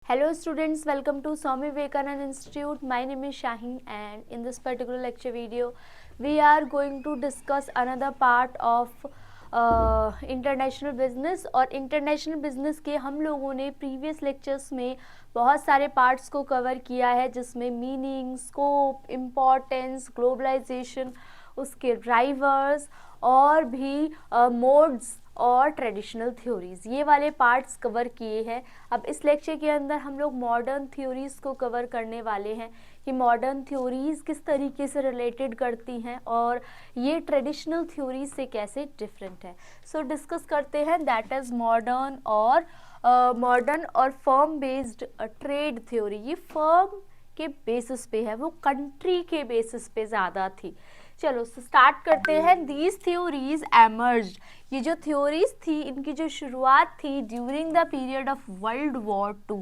Hello students, welcome to Swami Vivekananda Institute. My name is Shaheen and in this particular lecture video we are going to discuss another part of international business. और international business के हम लोगों ने previous lectures में बहुत सारे parts को cover किया है, जिसमें मीनिंग, स्कोप, इम्पॉर्टेंस, ग्लोबलाइजेशन, उसके ड्राइवर्स और भी मोड्स और ट्रेडिशनल थ्योरीज, ये वाले पार्ट्स कवर किए हैं। अब इस लेक्चर के अंदर हम लोग मॉडर्न थ्योरीज़ को कवर करने वाले हैं कि मॉडर्न थ्योरीज़ किस तरीके से रिलेटेड करती हैं और ये ट्रेडिशनल थ्योरीज से कैसे डिफरेंट है। सो डिस्कस करते हैं दैट इज़ मॉडर्न और फर्म बेस्ड ट्रेड थ्योरी। ये फर्म के बेसिस पे है, वो कंट्री के बेसिस पे ज़्यादा थी। चलो स्टार्ट करते हैं। दीज थ्योरीज एमर्ज्ड, ये जो थ्योरीज थी इनकी जो शुरुआत थी during the period of world war two.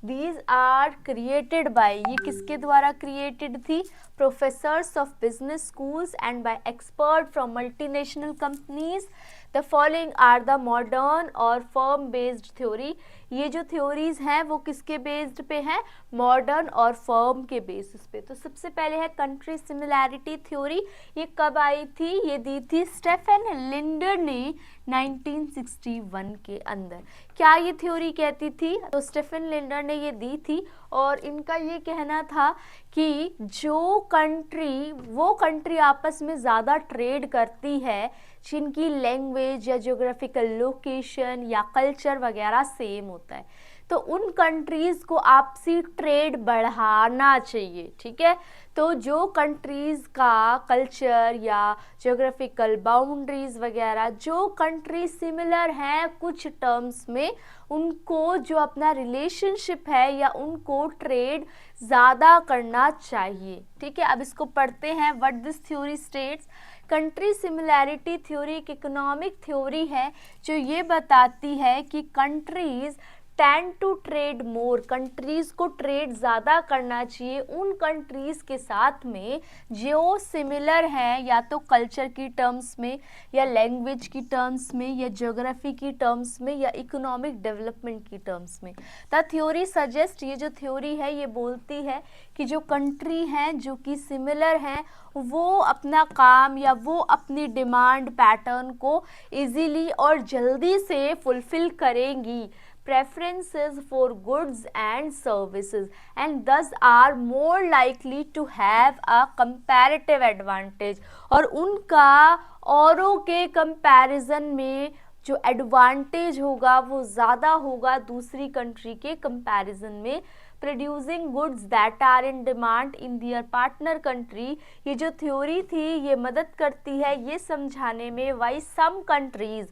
These are created by, ये किसके द्वारा क्रिएटेड थी? Professors of business schools and by expert from multinational companies. The following are the modern और फर्म बेस्ड थ्योरी। ये जो थ्योरीज हैं वो किसके बेस्ड पे हैं? मॉडर्न और फर्म के बेसिस पे। तो सबसे पहले है कंट्री सिमिलैरिटी थ्योरी। ये कब आई थी? ये दी थी स्टेफन लिंडर ने 1961 के अंदर। क्या ये थ्योरी कहती थी? तो स्टेफन लिंडर ने ये दी थी और इनका ये कहना था कि जो कंट्री, वो कंट्री आपस में ज़्यादा ट्रेड करती है जिनकी लैंग्वेज या ज्योग्राफिकल लोकेशन या कल्चर वगैरह सेम होता है, तो उन कंट्रीज़ को आपसी ट्रेड बढ़ाना चाहिए। ठीक है, तो जो कंट्रीज़ का कल्चर या ज्योग्राफिकल बाउंड्रीज़ वगैरह, जो कंट्री सिमिलर हैं कुछ टर्म्स में, उनको जो अपना रिलेशनशिप है या उनको ट्रेड ज़्यादा करना चाहिए। ठीक है, अब इसको पढ़ते हैं। What this theory states. Country similarity theory एक इकोनॉमिक थ्योरी है जो ये बताती है कि countries tend to trade more, countries को ट्रेड ज़्यादा करना चाहिए उन कंट्रीज़ के साथ में जो सिमिलर हैं, या तो कल्चर की टर्म्स में या लैंग्वेज की टर्म्स में या ज्योग्राफी की टर्म्स में या इकोनॉमिक डेवलपमेंट की टर्म्स में। द थ्योरी सजेस्ट, ये जो थ्योरी है ये बोलती है कि जो कंट्री हैं जो कि सिमिलर हैं वो अपना काम या वो अपनी डिमांड पैटर्न को इजीली और जल्दी से फुलफिल करेंगी, preferences for goods and services, and thus are more likely to have a comparative advantage। और उनका औरों के कंपैरिजन में जो एडवांटेज होगा वो ज़्यादा होगा दूसरी कंट्री के कंपैरिजन में। Producing goods that are in demand in their partner country, ये जो थ्योरी थी ये मदद करती है ये समझाने में वाई सम कंट्रीज़,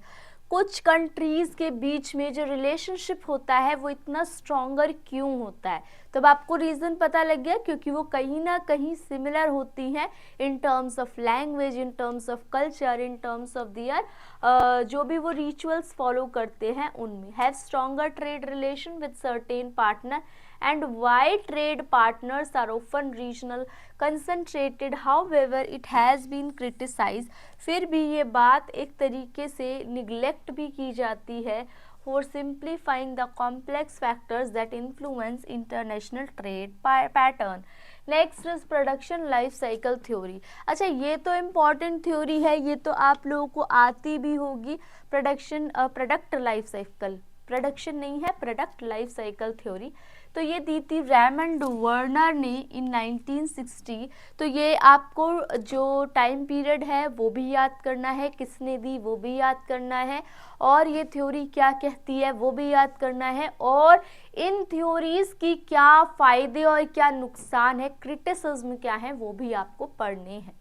कुछ कंट्रीज़ के बीच में जो रिलेशनशिप होता है वो इतना स्ट्रॉन्गर क्यों होता है। तो अब आपको रीज़न पता लग गया, क्योंकि वो कहीं ना कहीं सिमिलर होती हैं in terms of language, in terms of culture, in terms of their जो भी वो रिचुअल्स फॉलो करते हैं उनमें। Have stronger trade relation with certain partner and why trade partners are often regional concentrated, however it has been criticized। फिर भी ये बात एक तरीके से निगलेक्ट भी की जाती है for simplifying the complex factors that influence international trade pattern। Next is production life cycle theory. अच्छा, ये तो इम्पॉर्टेंट थ्योरी है, ये तो आप लोगों को आती भी होगी। प्रोडक्ट लाइफ साइकिल, प्रोडक्शन नहीं है, प्रोडक्ट लाइफ साइकिल थ्योरी। तो ये दी थी रेमंड वर्नर ने इन 1960। तो ये आपको जो टाइम पीरियड है वो भी याद करना है, किसने दी वो भी याद करना है, और ये थ्योरी क्या कहती है वो भी याद करना है, और इन थ्योरीज की क्या फ़ायदे और क्या नुकसान है, क्रिटिसिज्म क्या है, वो भी आपको पढ़ने हैं।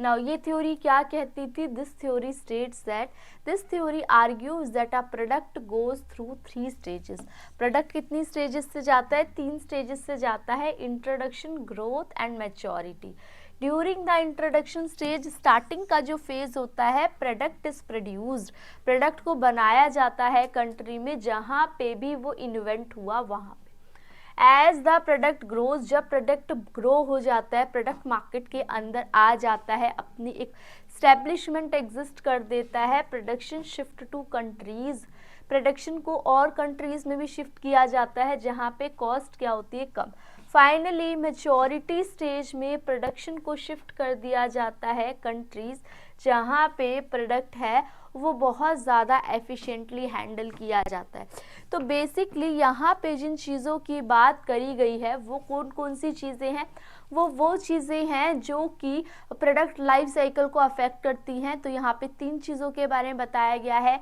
Now ये थ्योरी क्या कहती थी? This theory states that, this theory argues that a product goes through 3 stages. Product कितनी स्टेजेस से जाता है? 3 स्टेजेस से जाता है। Introduction, growth and maturity. During the introduction stage, starting का जो फेज होता है, प्रोडक्ट इज प्रोड्यूस्ड, प्रोडक्ट को बनाया जाता है कंट्री में जहाँ पे भी वो इन्वेंट हुआ वहाँ पे। एज द प्रोडक्ट ग्रोज, जब प्रोडक्ट ग्रो हो जाता है, प्रोडक्ट मार्केट के अंदर आ जाता है, अपनी एक स्टैब्लिशमेंट एग्जिस्ट कर देता है, production shift to countries, production को और कंट्रीज में भी शिफ्ट किया जाता है जहाँ पे कॉस्ट क्या होती है, कम। फाइनली मैच्योरिटी स्टेज में प्रोडक्शन को शिफ्ट कर दिया जाता है कंट्रीज जहाँ पे प्रोडक्ट है वो बहुत ज़्यादा एफिशिएंटली हैंडल किया जाता है। तो बेसिकली यहाँ पे जिन चीज़ों की बात करी गई है वो कौन कौन सी चीज़ें हैं, वो चीज़ें हैं जो कि प्रोडक्ट लाइफ साइकिल को अफेक्ट करती हैं। तो यहाँ पे 3 चीज़ों के बारे में बताया गया है,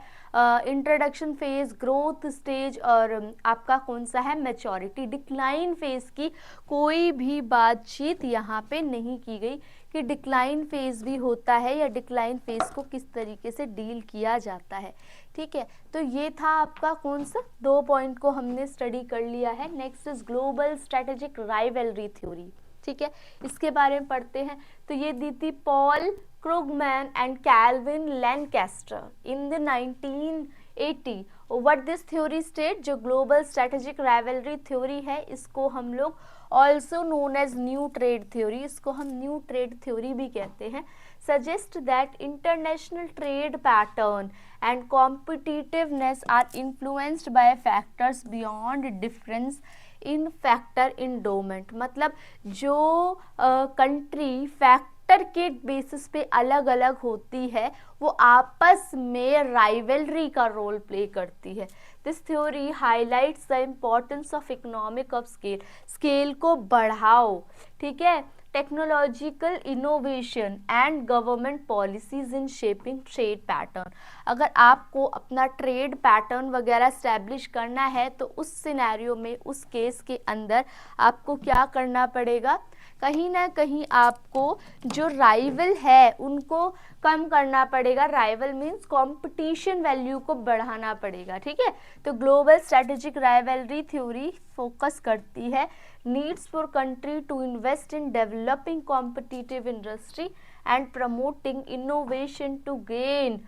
इंट्रोडक्शन फेज, ग्रोथ स्टेज और आपका कौन सा है, मैच्योरिटी। डिक्लाइन फेज की कोई भी बातचीत यहाँ पे नहीं की गई कि डिक्लाइन फेज भी होता है या डिक्लाइन फेज को किस तरीके से डील किया जाता है। ठीक है, तो ये था आपका कौन सा, 2 पॉइंट को हमने स्टडी कर लिया है। Next is global strategic rivalry theory. ठीक है, इसके बारे में पढ़ते हैं। तो ये दी थी Paul Krugman and Kelvin Lancaster in the 1980। What this theory state, जो ग्लोबल स्ट्रेटेजिक राइवलरी थ्योरी है इसको हम लोग also known as new trade theory, इसको हम न्यू ट्रेड थ्योरी भी कहते हैं, suggest that international trade pattern and competitiveness are influenced by factors beyond difference in factor endowment. मतलब जो कंट्री फैक्टर के बेसिस पे अलग अलग होती है वो आपस में राइवलरी का रोल प्ले करती है। This theory highlights the importance of economic of scale, scale को बढ़ाओ, ठीक है, technological innovation and government policies in shaping trade pattern. अगर आपको अपना ट्रेड पैटर्न वगैरह स्टैब्लिश करना है तो उस सिनेरियो में, उस केस के अंदर आपको क्या करना पड़ेगा, कहीं ना कहीं आपको जो राइवल है उनको कम करना पड़ेगा। राइवल मीन्स कंपटीशन वैल्यू को बढ़ाना पड़ेगा। ठीक है, तो global strategic rivalry theory focus करती है needs for country to invest in developing competitive industry and promoting innovation to gain,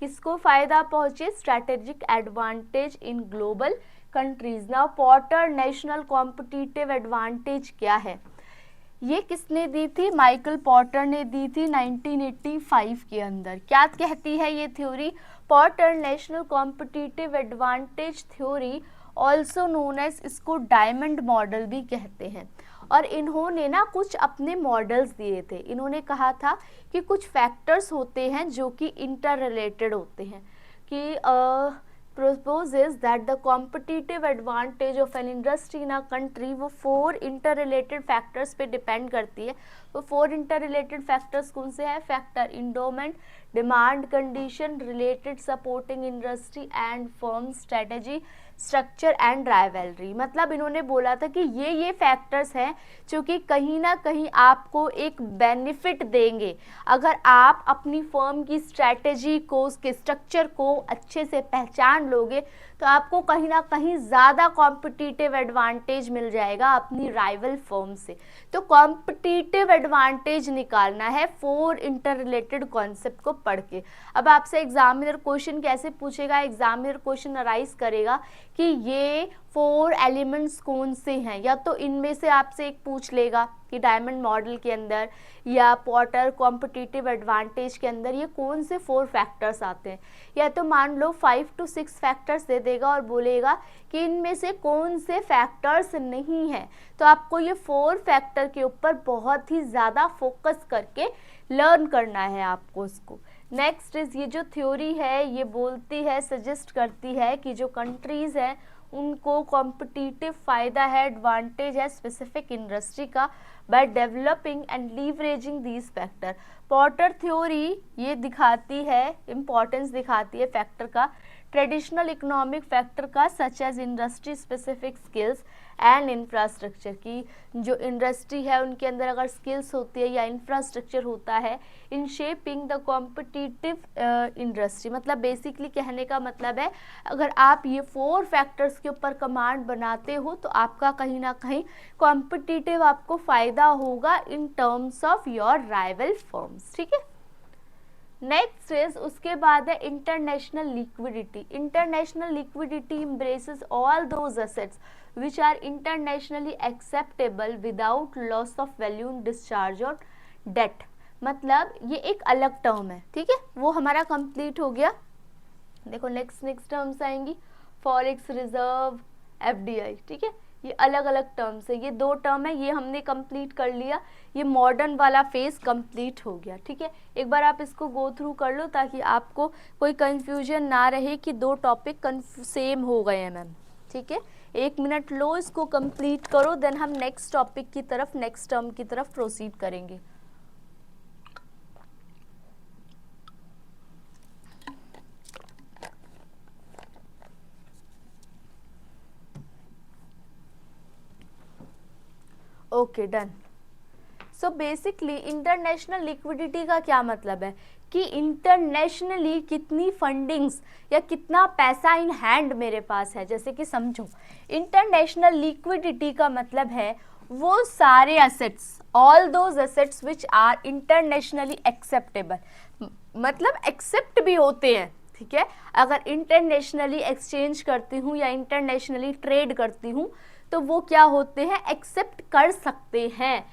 किसको फायदा पहुंचे, strategic advantage in global countries. Now Porter national competitive advantage क्या है, ये किसने दी थी, माइकल पॉर्टर ने दी थी 1985 के अंदर। क्या कहती है ये theory, Porter national competitive advantage theory also known as, इसको डायमंड मॉडल भी कहते हैं। और इन्होंने ना कुछ अपने मॉडल्स दिए थे। इन्होंने कहा था कि कुछ फैक्टर्स होते हैं जो कि इंटर रिलेटेड होते हैं, कि proposes that the competitive advantage of an industry in a country वो 4 interrelated factors पे डिपेंड करती है। वो 4 interrelated factors कौन से हैं, factor endowment, demand condition, related supporting industry and firm strategy, structure and rivalry. मतलब इन्होंने बोला था कि ये फैक्टर्स हैं जो कि कहीं ना कहीं आपको एक बेनिफिट देंगे अगर आप अपनी फर्म की स्ट्रेटेजी को, उसके स्ट्रक्चर को अच्छे से पहचान लोगे, तो आपको कहीं ना कहीं ज़्यादा कॉम्पिटिटिव एडवांटेज मिल जाएगा अपनी राइवल फर्म से। तो कॉम्पिटिटिव एडवांटेज निकालना है 4 इंटर रिलेटेड कॉन्सेप्ट को पढ़ के। अब आपसे एग्जामिनर क्वेश्चन कैसे पूछेगा, एग्जामिनर क्वेश्चन अराइज करेगा कि ये 4 एलिमेंट्स कौन से हैं, या तो इनमें से आपसे एक पूछ लेगा कि डायमंड मॉडल के अंदर या पॉर्टर कॉम्पिटिटिव एडवांटेज के अंदर ये कौन से 4 फैक्टर्स आते हैं, या तो मान लो 5 to 6 फैक्टर्स दे देगा और बोलेगा कि इनमें से कौन से फैक्टर्स नहीं हैं। तो आपको ये 4 फैक्टर के ऊपर बहुत ही ज़्यादा फोकस करके लर्न करना है आपको इसको। नेक्स्ट इज, ये जो थ्योरी है ये बोलती है, सजेस्ट करती है कि जो कंट्रीज़ हैं उनको कॉम्पिटिटिव फ़ायदा है, एडवांटेज है स्पेसिफिक इंडस्ट्री का by developing and leveraging these factor. Porter theory ये दिखाती है, इम्पॉर्टेंस दिखाती है फैक्टर का, ट्रेडिशनल इकोनॉमिक फैक्टर का, such as industry specific skills and infrastructure, की जो इंडस्ट्री है उनके अंदर अगर स्किल्स होती है या इंफ्रास्ट्रक्चर होता है in shaping the competitive industry. मतलब बेसिकली कहने का मतलब है अगर आप ये 4 फैक्टर्स के ऊपर कमांड बनाते हो तो आपका कहीं ना कहीं कॉम्पिटिटिव आपको फ़ायदा होगा इन terms of your rival firms. ठीक है, नेक्स्ट इज, उसके बाद है international liquidity. International liquidity embraces all those assets which are internationally acceptable without loss of value in discharge or debt। मतलब ये एक अलग टर्म है, ठीक है, वो हमारा कंप्लीट हो गया। देखो नेक्स्ट टर्म्स आएंगी, फॉरेक्स रिजर्व, एफडीआई, ठीक है, ये अलग अलग टर्म्स है, ये दो टर्म है, ये हमने कंप्लीट कर लिया, ये मॉडर्न वाला फेज कंप्लीट हो गया, ठीक है। एक बार आप इसको गो थ्रू कर लो ताकि आपको कोई कंफ्यूजन ना रहे कि दो टॉपिक सेम हो गए हैं मैम, ठीक है। 1 मिनट लो, इसको कंप्लीट करो, देन हम नेक्स्ट टॉपिक की तरफ, नेक्स्ट टर्म की तरफ प्रोसीड करेंगे। Okay done. So basically international liquidity का क्या मतलब है कि इंटरनेशनली कितनी फंडिंग्स या कितना पैसा इन हैंड मेरे पास है। जैसे कि समझो, इंटरनेशनल लिक्विडिटी का मतलब है वो सारे assets, all those assets which are internationally acceptable, मतलब एक्सेप्ट भी होते हैं, ठीक है। अगर इंटरनेशनली एक्सचेंज करती हूँ या इंटरनेशनली ट्रेड करती हूँ तो वो क्या होते हैं, एक्सेप्ट कर सकते हैं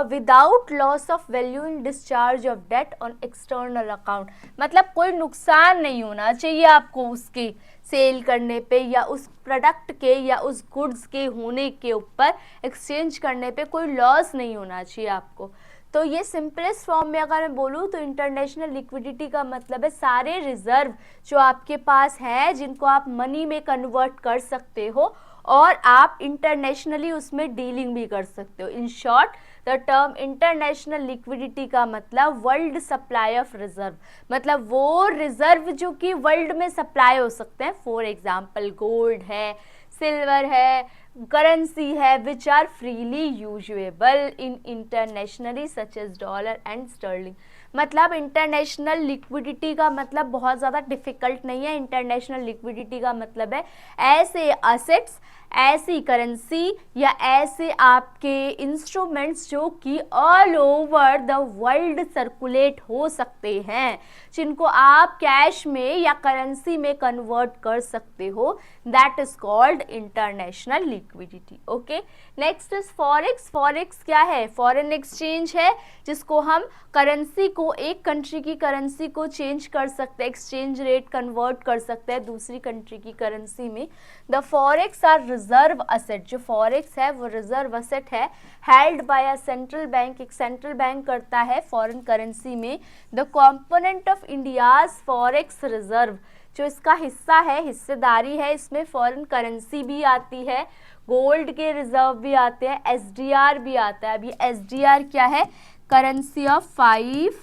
without loss of value in discharge of debt on external account. मतलब कोई नुकसान नहीं होना चाहिए आपको उसके सेल करने पे या उस प्रोडक्ट के या उस गुड्स के होने के ऊपर, एक्सचेंज करने पे कोई लॉस नहीं होना चाहिए आपको। तो ये सिंपलेस्ट फॉर्म में अगर मैं बोलूँ तो इंटरनेशनल लिक्विडिटी का मतलब है सारे रिजर्व जो आपके पास है जिनको आप मनी में कन्वर्ट कर सकते हो और आप इंटरनेशनली उसमें डीलिंग भी कर सकते हो। In short the term international liquidity का मतलब वर्ल्ड सप्लाई ऑफ रिजर्व, मतलब वो रिजर्व जो कि वर्ल्ड में सप्लाई हो सकते हैं। फॉर एग्जाम्पल गोल्ड है, सिल्वर है, करेंसी है which are freely usable in internationally such as dollar and sterling. मतलब इंटरनेशनल लिक्विडिटी का मतलब बहुत ज़्यादा डिफिकल्ट नहीं है। इंटरनेशनल लिक्विडिटी का मतलब है ऐसे असेट्स, ऐसी करेंसी या ऐसे आपके इंस्ट्रूमेंट्स जो कि all over the world circulate हो सकते हैं, जिनको आप कैश में या करेंसी में कन्वर्ट कर सकते हो। That is called international liquidity. Okay, next is forex. Forex क्या है? फॉरेन एक्सचेंज है जिसको हम करेंसी को, एक कंट्री की करेंसी को चेंज कर सकते हैं, एक्सचेंज रेट कन्वर्ट कर सकते हैं दूसरी कंट्री की करेंसी में। The forex are reserve asset. जो फॉरेक्स है वो रिजर्व असेट है, held by a central bank. एक सेंट्रल बैंक करता है फॉरेन करेंसी में। The component of India's forex reserve, जो इसका हिस्सा है, हिस्सेदारी है, इसमें फॉरेन करेंसी भी आती है, गोल्ड के रिजर्व भी आते हैं, एसडीआर भी आता है। अभी एसडीआर क्या है? Currency of 5,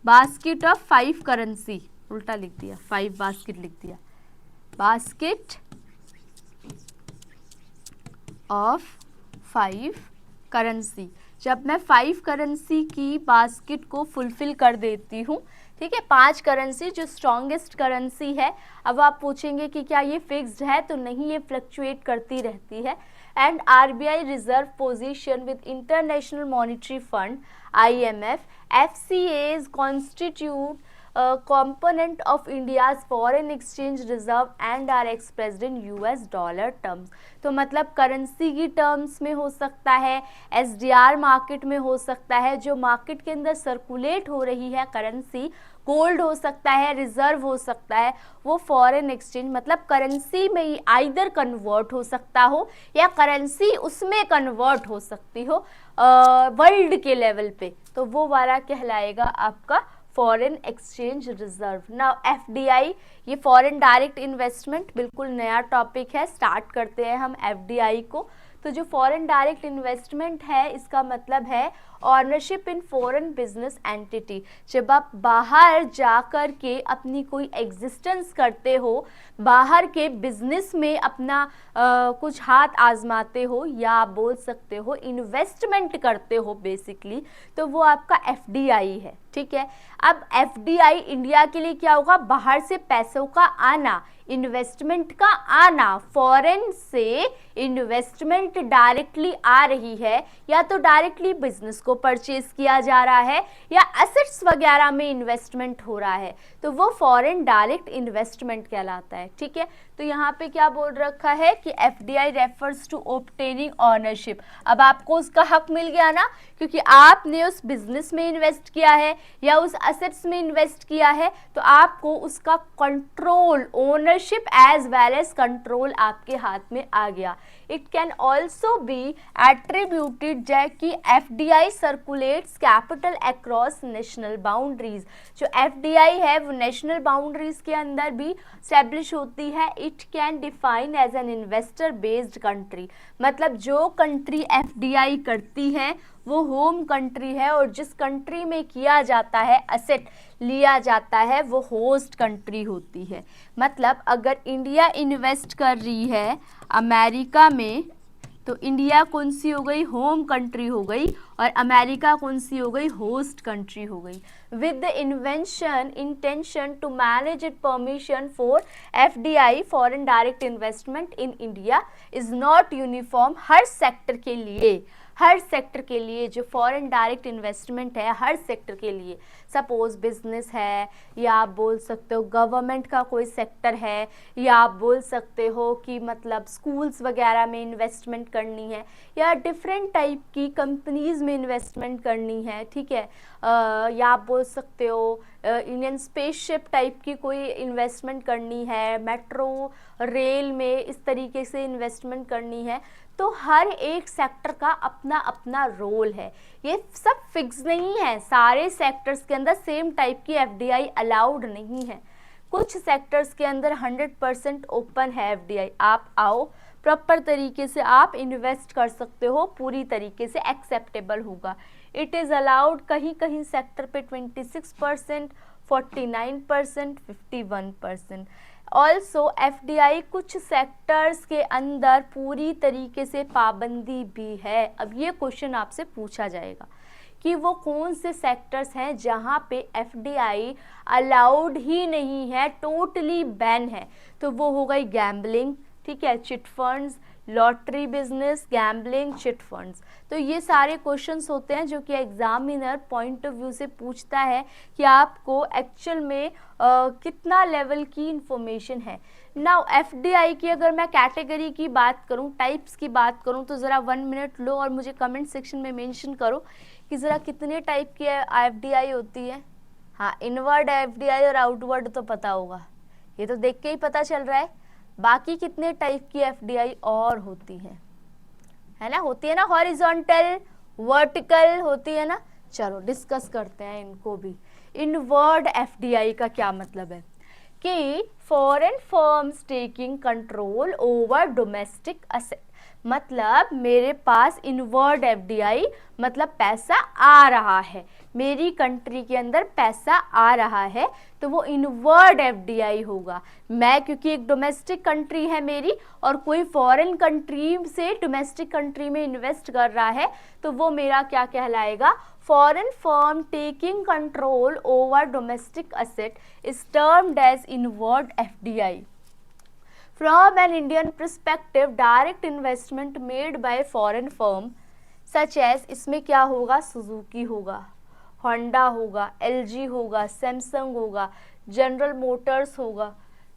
basket of 5 currency, उल्टा लिख दिया, 5 बास्केट लिख दिया, बास्केट ऑफ 5 करेंसी। जब मैं 5 करेंसी की बास्केट को फुलफिल कर देती हूँ, ठीक है, 5 करेंसी जो स्ट्रॉन्गेस्ट करेंसी है। अब आप पूछेंगे कि क्या ये फिक्स्ड है? तो नहीं, ये फ्लक्चुएट करती रहती है। And RBI reserve position with international monetary fund IMF, FCAs constitute a component of India's foreign exchange reserve and are expressed in US dollar terms। तो मतलब करेंसी की टर्म्स में हो सकता है, SDR मार्केट में हो सकता है, जो मार्केट के अंदर सर्कुलेट हो रही है करेंसी, गोल्ड हो सकता है, रिजर्व हो सकता है, वो फॉरेन एक्सचेंज मतलब करेंसी में ही आइदर कन्वर्ट हो सकता हो या करेंसी उसमें कन्वर्ट हो सकती हो वर्ल्ड के लेवल पे, तो वो वाला कहलाएगा आपका foreign exchange reserve. Now FDI, ये फॉरेन डायरेक्ट इन्वेस्टमेंट, बिल्कुल नया टॉपिक है। स्टार्ट करते हैं हम एफडीआई को। तो जो फॉरेन डायरेक्ट इन्वेस्टमेंट है, इसका मतलब है ownership in foreign business entity. जब आप बाहर जाकर के अपनी कोई एग्जिस्टेंस करते हो, बाहर के बिजनेस में अपना कुछ हाथ आजमाते हो, या आप बोल सकते हो इन्वेस्टमेंट करते हो बेसिकली, तो वो आपका एफडीआई है, ठीक है। अब एफडीआई इंडिया के लिए क्या होगा? बाहर से पैसों का आना, इन्वेस्टमेंट का आना। फॉरेन से इन्वेस्टमेंट डायरेक्टली आ रही है, या तो डायरेक्टली बिजनेस को परचेज किया जा रहा है या एसेट्स वगैरह में इन्वेस्टमेंट हो रहा है, तो वो फॉरेन डायरेक्ट इन्वेस्टमेंट कहलाता है, ठीक है। तो यहाँ पे क्या बोल रखा है कि FDI refers to obtaining ownership. अब आपको उसका हक मिल गया ना, क्योंकि आपने उस बिजनेस में इन्वेस्ट किया है या उस एसेट्स में इन्वेस्ट किया है, तो आपको उसका control, ownership as well as control आपके हाथ में आ गया। It can also be attributed कि FDI circulates capital across national boundaries. जो FDI है वो नेशनल बाउंड्रीज के अंदर भी स्टैब्लिश होती है। It can define as an investor based country, मतलब जो कंट्री FDI करती है वो होम कंट्री है, और जिस कंट्री में किया जाता है, एसेट लिया जाता है, वो होस्ट कंट्री होती है। मतलब अगर इंडिया इन्वेस्ट कर रही है अमेरिका में, तो इंडिया कौन सी हो गई, होम कंट्री हो गई, और अमेरिका कौन सी हो गई, होस्ट कंट्री हो गई। With the intention to manage it, permission for FDI foreign direct investment in India is not uniform. हर सेक्टर के लिए जो फॉरेन डायरेक्ट इन्वेस्टमेंट है, हर सेक्टर के लिए, सपोज बिजनेस है, या आप बोल सकते हो गवर्नमेंट का कोई सेक्टर है, या आप बोल सकते हो कि मतलब स्कूल्स वगैरह में इन्वेस्टमेंट करनी है, या डिफरेंट टाइप की कंपनीज़ में इन्वेस्टमेंट करनी है, ठीक है, या आप बोल सकते हो इंडियन स्पेसशिप टाइप की कोई इन्वेस्टमेंट करनी है, मेट्रो रेल में इस तरीके से इन्वेस्टमेंट करनी है, तो हर एक सेक्टर का अपना अपना रोल है। ये सब फिक्स नहीं है, सारे सेक्टर्स के अंदर सेम टाइप की FDI अलाउड नहीं है। कुछ सेक्टर्स के अंदर 100% ओपन है FDI। आप आओ, प्रॉपर तरीके से आप इन्वेस्ट कर सकते हो, पूरी तरीके से एक्सेप्टेबल होगा। इट इज़ अलाउड कहीं कहीं सेक्टर पे 26%, 49%, 51%। ऑल्सो FDI कुछ सेक्टर्स के अंदर पूरी तरीके से पाबंदी भी है। अब ये क्वेश्चन आपसे पूछा जाएगा कि वो कौन से सेक्टर्स हैं जहाँ पे FDI अलाउड ही नहीं है, टोटली बैन है। तो वो हो गई गैम्बलिंग, ठीक है, chit funds, lottery business, gambling, chit funds. तो ये सारे क्वेश्चंस होते हैं जो कि एग्जामिनर पॉइंट ऑफ व्यू से पूछता है कि आपको एक्चुअल में कितना लेवल की इंफॉर्मेशन है। नाउ FDI की अगर मैं कैटेगरी की बात करूं, टाइप्स की बात करूं, तो ज़रा 1 मिनट लो और मुझे कमेंट सेक्शन में मेंशन करो कि ज़रा कितने टाइप की FDI होती है। हाँ, इनवर्ड FDI और आउटवर्ड तो पता होगा, ये तो देख के ही पता चल रहा है। बाकी कितने टाइप की FDI और होती है ना, होती है ना, हॉरिजॉन्टल, वर्टिकल होती है ना। चलो डिस्कस करते हैं इनको भी। इनवर्ड FDI का क्या मतलब है कि foreign firms taking control over domestic asset. मतलब मेरे पास इनवर्ड FDI मतलब पैसा आ रहा है, मेरी कंट्री के अंदर पैसा आ रहा है, तो वो इनवर्ड FDI होगा। मैं क्योंकि एक डोमेस्टिक कंट्री है मेरी, और कोई फॉरेन कंट्री से डोमेस्टिक कंट्री में इन्वेस्ट कर रहा है, तो वो मेरा क्या कहलाएगा, foreign firm taking control over domestic asset is termed as inward FDI। From an Indian perspective, direct investment made by foreign firm such as, इसमें क्या होगा, सुजुकी होगा, होंडा होगा, LG होगा, सैमसंग होगा, जनरल मोटर्स होगा,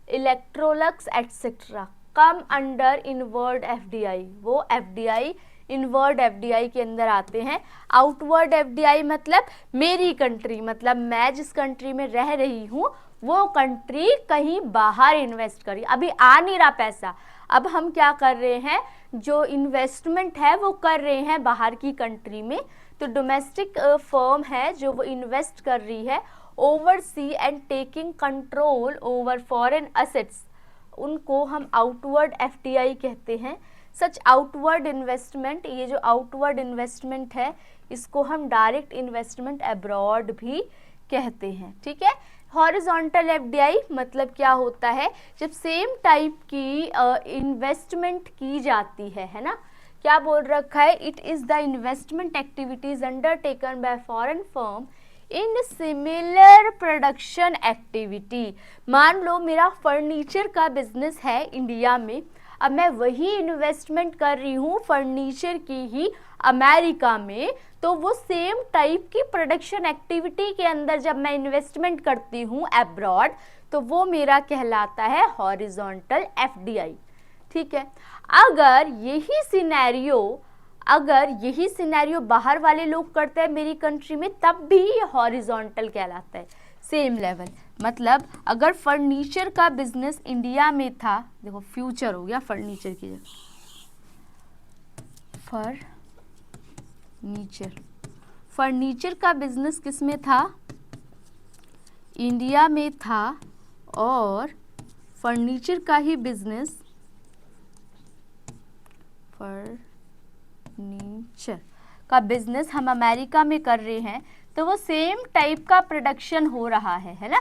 Electrolux etcetera, come under inward FDI। वो FDI inward FDI के अंदर आते हैं। आउटवर्ड FDI मतलब मेरी कंट्री, मतलब मैं जिस कंट्री में रह रही हूँ वो कंट्री कहीं बाहर इन्वेस्ट करी, अभी आ नहीं रहा पैसा, अब हम क्या कर रहे हैं, जो इन्वेस्टमेंट है वो कर रहे हैं बाहर की कंट्री में। तो डोमेस्टिक फर्म है जो वो इन्वेस्ट कर रही है oversee and taking control over foreign assets, उनको हम आउटवर्ड FDI कहते हैं। सच आउटवर्ड इन्वेस्टमेंट, ये जो आउटवर्ड इन्वेस्टमेंट है इसको हम डायरेक्ट इन्वेस्टमेंट अब्रॉड भी कहते हैं, ठीक है। हॉरिजॉन्टल FDI मतलब क्या होता है, जब सेम टाइप की इन्वेस्टमेंट की जाती है ना, क्या बोल रखा है, it is the investment activities undertaken by foreign firm in similar production activity. मान लो मेरा फर्नीचर का बिजनेस है इंडिया में, अब मैं वही इन्वेस्टमेंट कर रही हूँ फर्नीचर की ही अमेरिका में, तो वो सेम टाइप की प्रोडक्शन एक्टिविटी के अंदर जब मैं इन्वेस्टमेंट करती हूँ अब्रॉड, तो वो मेरा कहलाता है हॉरिजॉन्टल एफडीआई। ठीक है, अगर यही सिनेरियो बाहर वाले लोग करते हैं मेरी कंट्री में, तब भी ये हॉरिजॉन्टल कहलाता है, सेम लेवल। मतलब अगर फर्नीचर का बिजनेस इंडिया में था, देखो फ्यूचर हो गया फर्नीचर की जगह, फर्नीचर का बिजनेस किस में था, इंडिया में था, और फर्नीचर का ही बिजनेस, फर्नीचर का बिजनेस हम अमेरिका में कर रहे हैं, तो वो सेम टाइप का प्रोडक्शन हो रहा है ना।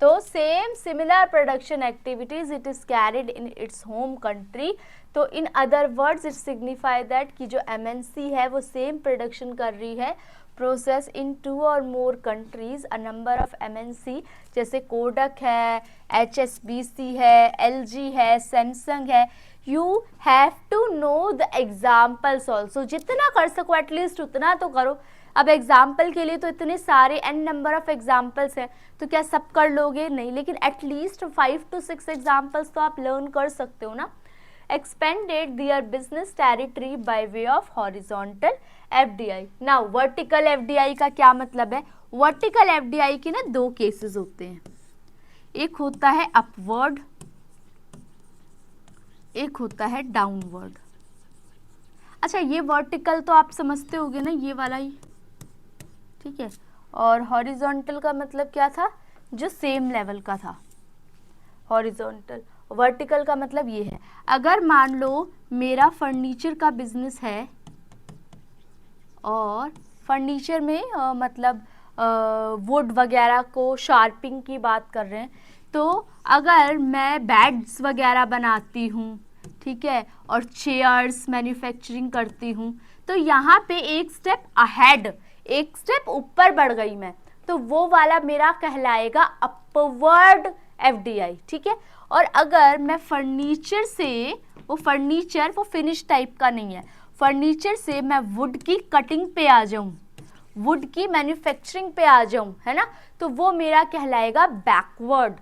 तो same similar production activities it is carried in its home country. तो in other words it signify that कि जो एमएनसी है वो सेम प्रोडक्शन कर रही है, प्रोसेस इन 2 और more countries, a number of MNC, जैसे कोडक है, HSBC है, LG है, सैमसंग है। You have to know the examples also, जितना कर सको एटलीस्ट उतना तो करो। अब एग्जाम्पल के लिए तो इतने सारे n नंबर ऑफ एग्जाम्पल्स हैं, तो क्या सब कर लोगे? नहीं, लेकिन एटलीस्ट 5 to 6 एग्जाम्पल्स तो आप लर्न कर सकते हो ना। expanded their business territory by way of horizontal FDI. Now vertical FDI का क्या मतलब है? vertical FDI के ना 2 केसेस होते हैं, एक होता है अपवर्ड, एक होता है डाउनवर्ड। अच्छा, ये वर्टिकल तो आप समझते होगे ना, ये वाला ही, ठीक है। और हॉरिजॉन्टल का मतलब क्या था? जो सेम लेवल का था, हॉरिजॉन्टल। वर्टिकल का मतलब ये है, अगर मान लो मेरा फर्नीचर का बिजनेस है, और फर्नीचर में मतलब वुड वगैरह को शार्पिंग की बात कर रहे हैं, तो अगर मैं बेड्स वगैरह बनाती हूँ, ठीक है, और चेयर्स मैन्युफैक्चरिंग करती हूँ, तो यहाँ पे एक स्टेप अहेड, एक स्टेप ऊपर बढ़ गई मैं, तो वो वाला मेरा कहलाएगा अपवर्ड एफडीआई। ठीक है, और अगर मैं फर्नीचर से, वो फर्नीचर वो फिनिश टाइप का नहीं है, फर्नीचर से मैं वुड की कटिंग पे आ जाऊं, वुड की मैन्युफैक्चरिंग पे आ जाऊं, है ना, तो वो मेरा कहलाएगा बैकवर्ड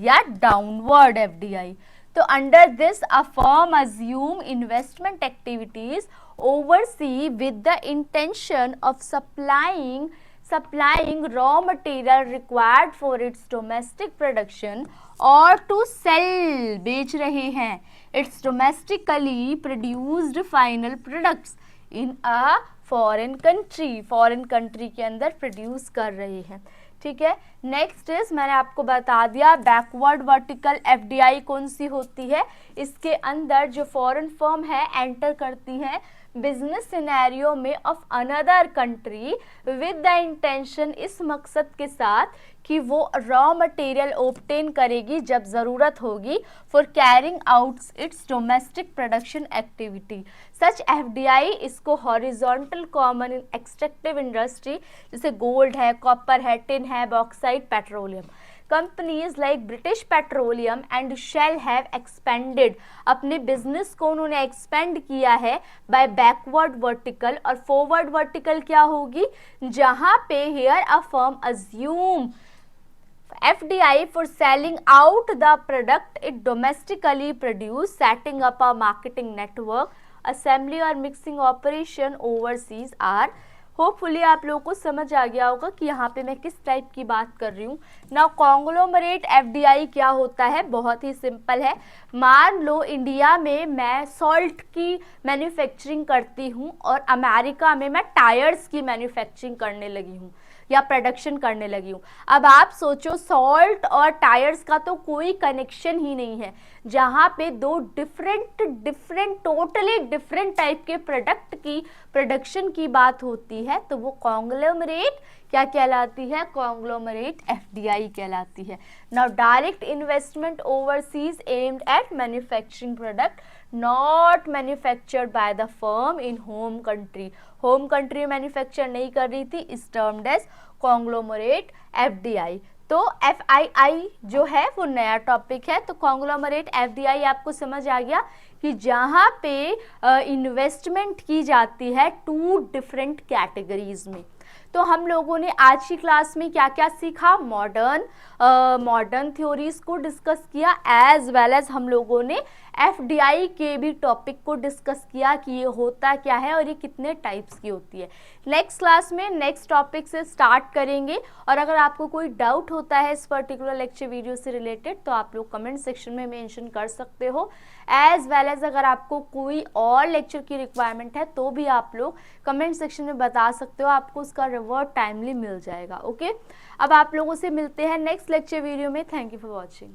या डाउनवर्ड एफडीआई। तो under this a firm assume investment activities oversee with the intention of supplying raw material required for its domestic production or to sell, बेच रहे हैं its domestically produced final products in a foreign country के अंदर produce कर रहे हैं। ठीक है, नेक्स्ट इज, मैंने आपको बता दिया बैकवर्ड वर्टिकल एफडीआई कौन सी होती है। इसके अंदर जो फॉरेन फर्म है एंटर करती है बिजनेस सिनेरियो में of another country with the intention, इस मकसद के साथ कि वो रॉ मटेरियल ऑब्टेन करेगी जब ज़रूरत होगी for carrying out its domestic production activity. Such FDI इसको horizontal common in extractive industry, जैसे गोल्ड है, कॉपर है, टिन है, bauxite, petroleum. Companies like British Petroleum and Shell have expanded, अपने बिजनेस को उन्होंने एक्सपेंड किया है बाय बैकवर्ड वर्टिकल। और फॉरवर्ड वर्टिकल क्या होगी? जहां पे here a firm assume FDI for selling out the product it domestically produced, setting up a marketing network, assembly or mixing operation overseas are। Hopefully आप लोगों को समझ आ गया होगा कि यहाँ पे मैं किस टाइप की बात कर रही हूँ। नाउ कॉन्ग्लोमरेट एफडीआई क्या होता है? बहुत ही सिंपल है। मान लो इंडिया में मैं सॉल्ट की मैन्युफैक्चरिंग करती हूँ और अमेरिका में मैं टायर्स की मैन्युफैक्चरिंग करने लगी हूँ या प्रोडक्शन करने लगी हूँ। अब आप सोचो, सॉल्ट और टायर्स का तो कोई कनेक्शन ही नहीं है। जहाँ पे दो डिफरेंट टोटली डिफरेंट टाइप के प्रोडक्ट की प्रोडक्शन की बात होती है, तो वो कॉन्ग्लोमरेट क्या कहलाती है? कॉन्ग्लोमरेट एफडीआई कहलाती है। Now direct investment overseas aimed at manufacturing product not manufactured by the firm in home country, home country में मैन्युफैक्चर नहीं कर रही थी, is termed as conglomerate FDI. तो एफआईआई जो है वो नया टॉपिक है। तो कॉन्ग्लोमरेट एफडीआई आपको समझ आ गया कि जहाँ पे इन्वेस्टमेंट की जाती है 2 डिफरेंट कैटेगरीज में। तो हम लोगों ने आज की क्लास में क्या क्या सीखा, मॉडर्न थ्योरीज को डिस्कस किया, एज वेल एज हम लोगों ने एफडीआई के भी टॉपिक को डिस्कस किया कि ये होता क्या है और ये कितने टाइप्स की होती है। नेक्स्ट क्लास में नेक्स्ट टॉपिक से स्टार्ट करेंगे, और अगर आपको कोई डाउट होता है इस पर्टिकुलर लेक्चर वीडियो से रिलेटेड तो आप लोग कमेंट सेक्शन में मेंशन कर सकते हो। एज वेल एज अगर आपको कोई और लेक्चर की रिक्वायरमेंट है तो भी आप लोग कमेंट सेक्शन में बता सकते हो, आपको उसका रिवर्ट टाइमली मिल जाएगा। ओके, अब आप लोगों से मिलते हैं नेक्स्ट लेक्चर वीडियो में। Thank you for watching.